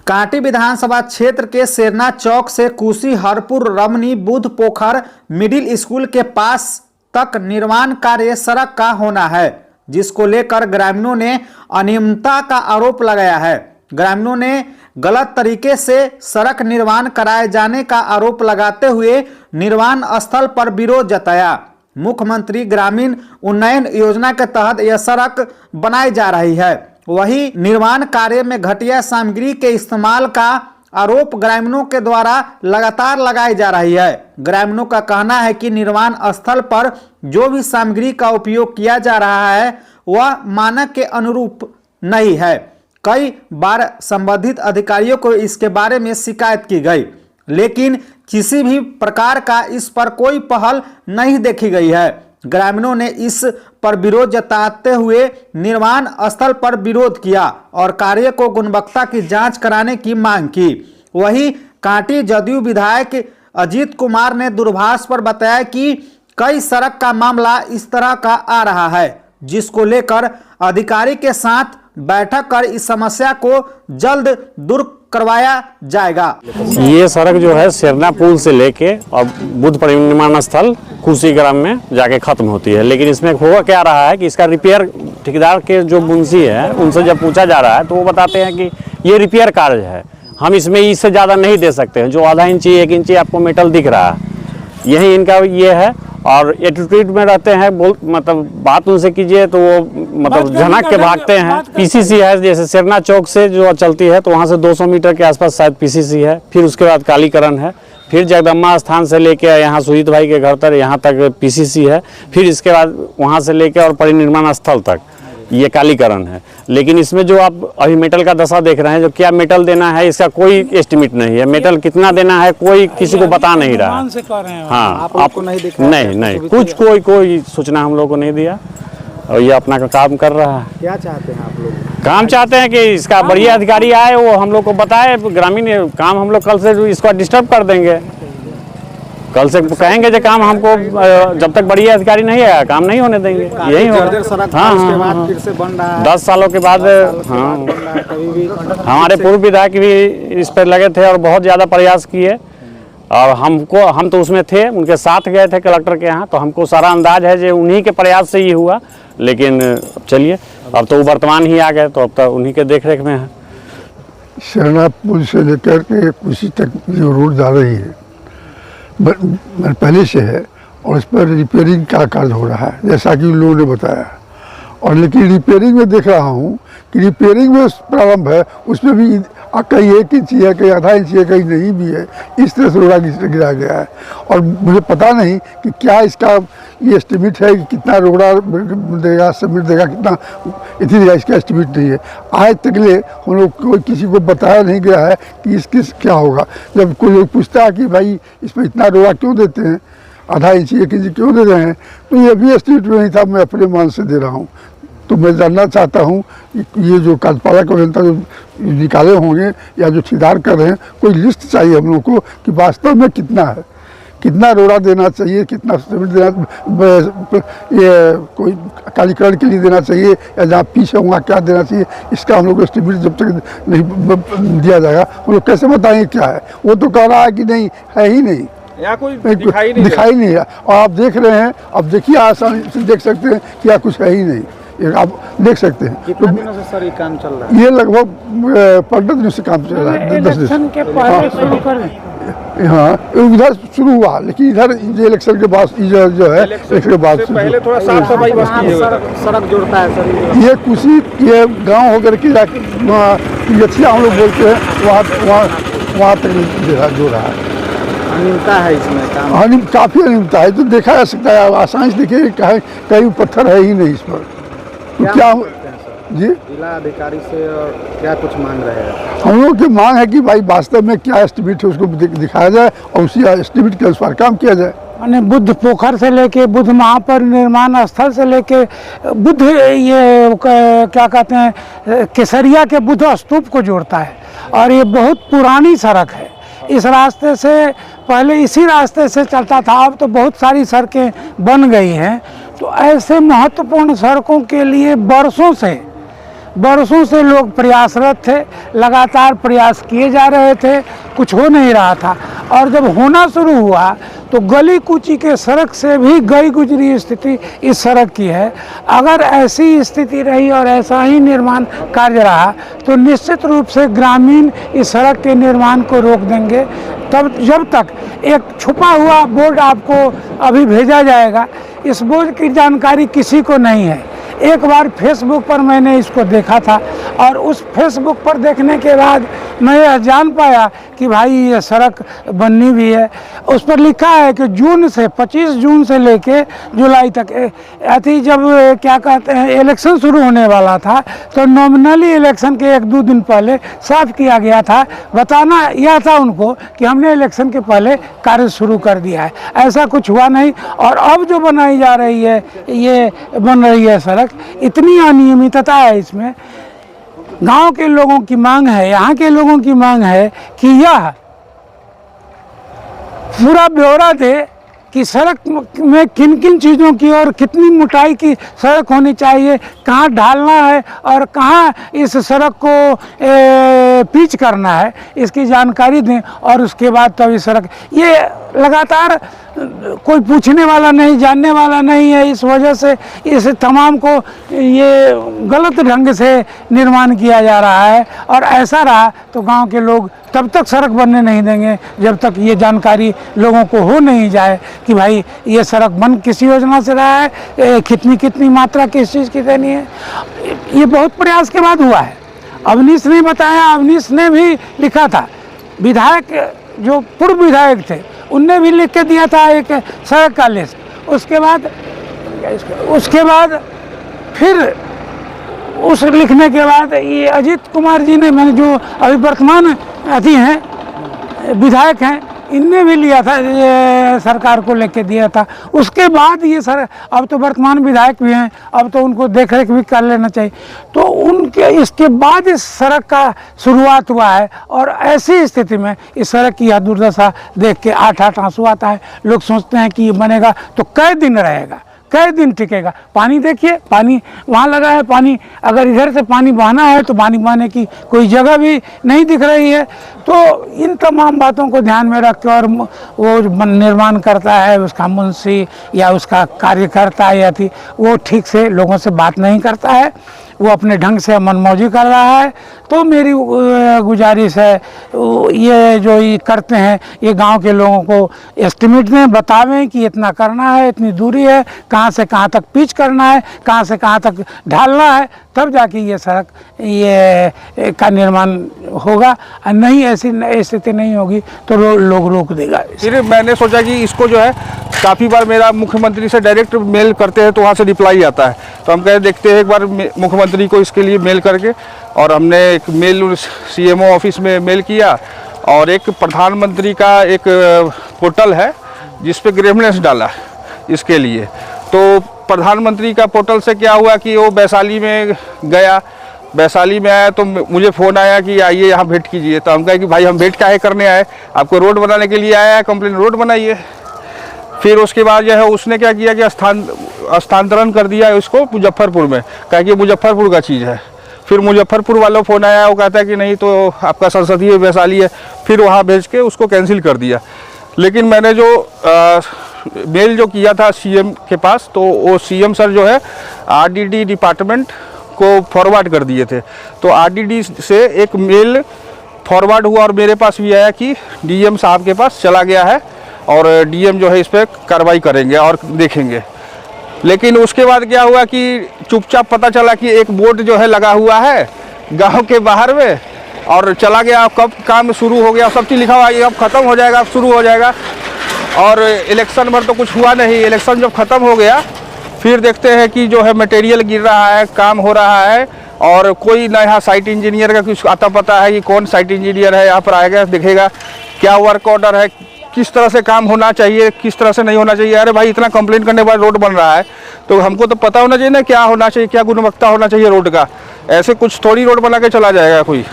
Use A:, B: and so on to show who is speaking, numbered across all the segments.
A: कांटी विधानसभा क्षेत्र के सेरना चौक से कुशी हरपुर रमनी बुध पोखर मिडिल स्कूल के पास तक निर्माण कार्य सड़क का होना है, जिसको लेकर ग्रामीणों ने अनियमितता का आरोप लगाया है। ग्रामीणों ने गलत तरीके से सड़क निर्माण कराए जाने का आरोप लगाते हुए निर्माण स्थल पर विरोध जताया। मुख्यमंत्री ग्रामीण उन्नयन योजना के तहत यह सड़क बनाई जा रही है, वही निर्माण कार्य में घटिया सामग्री के इस्तेमाल का आरोप ग्रामीणों के द्वारा लगातार लगाई जा रही है। ग्रामीणों का कहना है कि निर्माण स्थल पर जो भी सामग्री का उपयोग किया जा रहा है वह मानक के अनुरूप नहीं है। कई बार संबंधित अधिकारियों को इसके बारे में शिकायत की गई, लेकिन किसी भी प्रकार का इस पर कोई पहल नहीं देखी गई है। ग्रामीणों ने इस पर विरोध जताते हुए निर्माण स्थल पर विरोध किया और कार्य को गुणवत्ता की जांच कराने की मांग की। वहीं कांटी जदयू विधायक अजीत कुमार ने दूरभाष पर बताया कि कई सड़क का मामला इस तरह का आ रहा है, जिसको लेकर अधिकारी के साथ बैठक कर इस समस्या को जल्द दूर करवाया जाएगा।
B: ये सड़क जो है सेरना पुल से लेके और बुद्ध परिनिर्माण स्थल कुशी ग्राम में जाके खत्म होती है, लेकिन इसमें हुआ क्या रहा है कि इसका रिपेयर ठेकेदार के जो मुंशी है उनसे जब पूछा जा रहा है तो वो बताते हैं कि ये रिपेयर कार्य है, हम इसमें इससे ज़्यादा नहीं दे सकते हैं। जो आधा इंची 1 इंची आपको मेटल दिख रहा है यही इनका ये है, और एटीट्यूड में रहते हैं। मतलब बात उनसे कीजिए तो वो मतलब झनक के भागते हैं। पीसीसी है, जैसे सेरना चौक से जो चलती है तो वहाँ से 200 मीटर के आसपास शायद पीसीसी है, फिर उसके बाद कालीकरण है, फिर जगदम्बा स्थान से लेके यहाँ सुजीत भाई के घर तक यहाँ तक पीसीसी है, फिर इसके बाद वहाँ से लेके और परिनिर्माण स्थल तक ये कालीकरण है। लेकिन इसमें जो आप अभी मेटल का दशा देख रहे हैं, जो क्या मेटल देना है इसका कोई एस्टिमेट नहीं है, मेटल कितना देना है कोई किसी को बता नहीं रहा। हाँ, आपको नहीं कुछ कोई सूचना हम लोग को नहीं दिया और ये अपना काम कर रहा है।
A: क्या चाहते हैं आप लोग?
B: काम चाहते हैं कि इसका बढ़िया अधिकारी आए, वो हम लोग को बताए। ग्रामीण काम हम लोग कल से इसको डिस्टर्ब कर देंगे, कल से कहेंगे जो काम हमको जब तक बढ़िया अधिकारी नहीं आया काम नहीं होने देंगे। यही होगा। हाँ,
A: फिर से बन रहा है
B: 10 सालों के बाद। हाँ, हमारे पूर्व विधायक भी इस पर लगे थे और बहुत ज़्यादा प्रयास किए, और हम तो उसमें थे, उनके साथ गए थे कलेक्टर के यहाँ, तो हमको सारा अंदाज है जो उन्हीं के प्रयास से ही हुआ। लेकिन अब चलिए, अब तो वर्तमान ही आ गए तो अब तो उन्हीं के देख रेख में है।
C: सेरना पुल से लेकर के कुशी तक जो रोड जा रही है पहले से है, और इस पर रिपेयरिंग का कार्य हो रहा है जैसा कि लोगों ने बताया। और लेकिन रिपेयरिंग में देख रहा हूँ कि रिपेयरिंग में प्रारंभ है, उसमें भी कहीं 1 इंची है, कहीं आधा इंची है, कहीं नहीं भी है, इस तरह से रोड़ा गिरा गया है। और मुझे पता नहीं कि क्या इसका ये एस्टिमेट है कि कितना रोड़ा देगा, सीमेंट देगा, कितना इतनी देगा, इसका एस्टिमेट नहीं है। आज तक ले हम लोग कोई किसी को बताया नहीं गया है कि इसकी क्या होगा। जब कोई लोग पूछता है कि भाई इसमें इतना रोड़ा क्यों देते हैं, आधा इंची 1 इंची क्यों दे रहे हैं, तो ये भी एस्टिमेट में नहीं था, मैं अपने मान से दे रहा हूँ। तो मैं जानना चाहता हूँ ये जो कार्यपालक अभियंता जो निकाले होंगे या जो ठेकेदार कर रहे हैं, कोई लिस्ट चाहिए हम लोग को कि वास्तव में कितना है, कितना रोड़ा देना चाहिए, कितना सीमेंट देना, ये कोई कालीकरण के लिए देना चाहिए या जहाँ पीछे होगा क्या देना चाहिए, इसका हम लोग को एस्टिमेट जब तक नहीं दिया जाएगा हम लोग कैसे बताएंगे क्या है। वो तो कह रहा है कि नहीं है ही नहीं,
D: यहाँ कोई दिखाई
C: नहीं है। और आप देख रहे हैं, अब देखिए आसानी से देख सकते हैं कि यहाँ कुछ है ही नहीं, आप देख सकते हैं।
A: कितने दिनों से सर ये काम चल रहा है?
C: ये लगभग 15 दिनों से काम चल रहा है। 10 दिन के पहले शुरू कर। हाँ, उधर शुरू हुआ, लेकिन इधर इलेक्शन के बाद जो है इलेक्शन के बाद
D: पहले थोड़ा साफ सफाई
A: सड़क जोड़ता है सर।
C: ये कुशी ये गांव होकर के जाके यथिया हम लोग बोलते हैं, वहाँ तक जो रहा है।
A: अनियमितता है इसमें काम?
C: हाँ, काफ़ी अनियमितता है, तो देखा जा सकता है। आसानी से देखिए कहीं पत्थर है ही नहीं इस पर। तो क्या जी
A: जिला अधिकारी से और क्या कुछ मांग रहे हैं?
C: हम लोग की मांग है कि भाई वास्तव में क्या एस्टिमेट है उसको दिखाया जाए और उसी एस्टिमेट के अनुसार काम किया जाए।
E: मैंने बुद्ध पोखर से लेके बुद्ध महापरिनिर्माण स्थल से लेके बुद्ध ये क्या कहते हैं केसरिया के बुद्ध स्तूप को जोड़ता है, और ये बहुत पुरानी सड़क है। इस रास्ते से पहले इसी रास्ते से चलता था, अब तो बहुत सारी सड़कें बन गई हैं। तो ऐसे महत्वपूर्ण सड़कों के लिए वर्षों से बरसों से लोग प्रयासरत थे, लगातार प्रयास किए जा रहे थे, कुछ हो नहीं रहा था। और जब होना शुरू हुआ तो गली कूची के सड़क से भी गई गुजरी स्थिति इस सड़क की है। अगर ऐसी स्थिति रही और ऐसा ही निर्माण कार्य रहा तो निश्चित रूप से ग्रामीण इस सड़क के निर्माण को रोक देंगे। तब जब तक एक छुपा हुआ बोर्ड आपको अभी भेजा जाएगा, इस बोर्ड की जानकारी किसी को नहीं है। एक बार फेसबुक पर मैंने इसको देखा था और उस फेसबुक पर देखने के बाद मैं यह जान पाया कि भाई ये सड़क बननी भी है। उस पर लिखा है कि जून से 25 जून से लेके जुलाई तक अति जब क्या कहते हैं इलेक्शन शुरू होने वाला था तो नॉमिनली इलेक्शन के 1-2 दिन पहले साफ किया गया था, बताना यह था उनको कि हमने इलेक्शन के पहले कार्य शुरू कर दिया है। ऐसा कुछ हुआ नहीं और अब जो बनाई जा रही है, ये बन रही है सड़क, इतनी अनियमितता है इसमें। गांव के लोगों की मांग है, यहाँ के लोगों की मांग है कि यह पूरा ब्यौरा दे कि सड़क में किन किन चीज़ों की और कितनी मोटाई की सड़क होनी चाहिए, कहाँ ढालना है और कहाँ इस सड़क को पिच करना है, इसकी जानकारी दें। और उसके बाद तब इस सड़क, ये लगातार कोई पूछने वाला नहीं, जानने वाला नहीं है। इस वजह से इस तमाम को ये गलत ढंग से निर्माण किया जा रहा है और ऐसा रहा तो गांव के लोग तब तक सड़क बनने नहीं देंगे जब तक ये जानकारी लोगों को हो नहीं जाए कि भाई ये सड़क बन किस योजना से रहा है, कितनी मात्रा किस चीज़ की देनी है। ये बहुत प्रयास के बाद हुआ है। अवनीश ने बताया, अवनीश ने भी लिखा था, विधायक जो पूर्व विधायक थे उनने भी लिख के दिया था एक सड़क का लिस्ट। उसके बाद फिर उस लिखने के बाद ये अजीत कुमार जी ने, मैंने जो अभी वर्तमान अति हैं विधायक हैं, इनने भी लिया था, ये सरकार को लेके दिया था। उसके बाद ये सर अब तो वर्तमान विधायक भी हैं, अब तो उनको देख रेख भी कर लेना चाहिए। तो उनके इसके बाद इस सड़क का शुरुआत हुआ है और ऐसी स्थिति में इस सड़क की यह दुर्दशा देख के 8-8 आंसू आता है। लोग सोचते हैं कि ये बनेगा तो कई दिन रहेगा, कई दिन टिकेगा। पानी देखिए, पानी वहाँ लगा है, पानी अगर इधर से पानी बहना है तो पानी बहने की कोई जगह भी नहीं दिख रही है। तो इन तमाम बातों को ध्यान में रख के और वो निर्माण करता है उसका मुंशी या उसका कार्यकर्ता या थी, वो ठीक से लोगों से बात नहीं करता है, वो अपने ढंग से मनमौजी कर रहा है। तो मेरी गुजारिश है, ये जो ये करते हैं ये गांव के लोगों को एस्टिमेट दें, बतावें कि इतना करना है, इतनी दूरी है, कहाँ से कहाँ तक पिच करना है, कहाँ से कहाँ तक ढालना है, तब जाके ये सड़क ये का निर्माण होगा। और नहीं ऐसी स्थिति नहीं होगी तो लोग रोक देगा।
D: फिर मैंने सोचा कि इसको जो है, काफ़ी बार मेरा मुख्यमंत्री से डायरेक्ट मेल करते हैं तो वहाँ से रिप्लाई आता है, तो हम कहे देखते हैं एक बार मुख्यमंत्री को इसके लिए मेल करके। और हमने एक मेल CMO ऑफिस में मेल किया और एक प्रधानमंत्री का एक पोर्टल है जिस पे ग्रीवेंस डाला इसके लिए। तो प्रधानमंत्री का पोर्टल से क्या हुआ कि वो वैशाली में गया, वैशाली में आया तो मुझे फ़ोन आया कि आइए यहाँ भेंट कीजिए। तो हम कहे कि भाई हम भेंट काहे करने आए, आपको रोड बनाने के लिए आया है, कंप्लेन रोड बनाइए। फिर उसके बाद जो है उसने क्या किया कि स्थानांतरण कर दिया उसको मुजफ्फरपुर में, कहा कि मुजफ्फरपुर का चीज़ है। फिर मुजफ्फरपुर वालों फ़ोन आया, वो कहता है कि नहीं तो आपका संसदीय वैशाली है, फिर वहाँ भेज के उसको कैंसिल कर दिया। लेकिन मैंने जो मेल जो किया था CM के पास, तो वो CM सर जो है RDD डिपार्टमेंट को फॉरवर्ड कर दिए थे। तो RDD से एक मेल फॉरवर्ड हुआ और मेरे पास भी आया कि DM साहब के पास चला गया है और DM जो है इस पर कार्रवाई करेंगे और देखेंगे। लेकिन उसके बाद क्या हुआ कि चुपचाप पता चला कि एक बोर्ड जो है लगा हुआ है गांव के बाहर में और चला गया। कब काम शुरू हो गया, सब चीज़ लिखा हुआ है, अब ख़त्म हो जाएगा, अब शुरू हो जाएगा। और इलेक्शन पर तो कुछ हुआ नहीं। इलेक्शन जब ख़त्म हो गया फिर देखते हैं कि जो है मटेरियल गिर रहा है, काम हो रहा है और कोई ना यहाँ साइट इंजीनियर का कुछ आता पता है कि कौन साइट इंजीनियर है, यहाँ पर आएगा देखेगा क्या वर्क ऑर्डर है, किस तरह से काम होना चाहिए, किस तरह से नहीं होना चाहिए। अरे भाई इतना कंप्लेंट करने के बाद रोड बन रहा है तो हमको तो पता होना चाहिए ना क्या होना चाहिए, क्या गुणवत्ता होना चाहिए रोड का। ऐसे कुछ थोड़ी रोड बना के चला जाएगा कोई।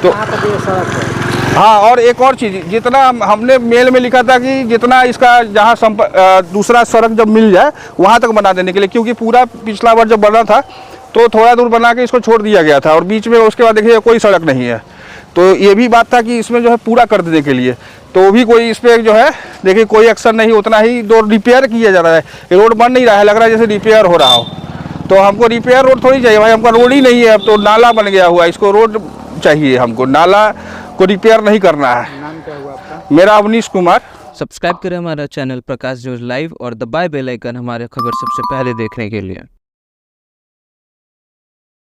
D: तो हाँ, और एक और चीज़, जितना हमने मेल में लिखा था कि जितना इसका जहाँ दूसरा सड़क जब मिल जाए वहाँ तक बना देने के लिए, क्योंकि पूरा पिछला बार जब बना था तो थोड़ा दूर बना के इसको छोड़ दिया गया था, और बीच में उसके बाद देखिए कोई सड़क नहीं है। तो ये भी बात था कि इसमें जो है पूरा कर देने के लिए, तो भी कोई इस पर जो है देखिए कोई एक्शन नहीं, उतना ही दो रिपेयर किया जा रहा है। ये रोड बन नहीं रहा है, लग रहा है जैसे रिपेयर हो रहा हो। तो हमको रिपेयर रोड थोड़ी चाहिए भाई, हमको रोड ही नहीं है अब तो, नाला बन गया हुआ, इसको रोड चाहिए हमको, नाला को रिपेयर नहीं करना है।
A: नाम क्या हुआ आपका?
D: मेरा अवनीश कुमार।
F: सब्सक्राइब करें हमारा चैनल प्रकाश न्यूज़ लाइव और दबाए बेल आइकन हमारे खबर सबसे पहले देखने के लिए।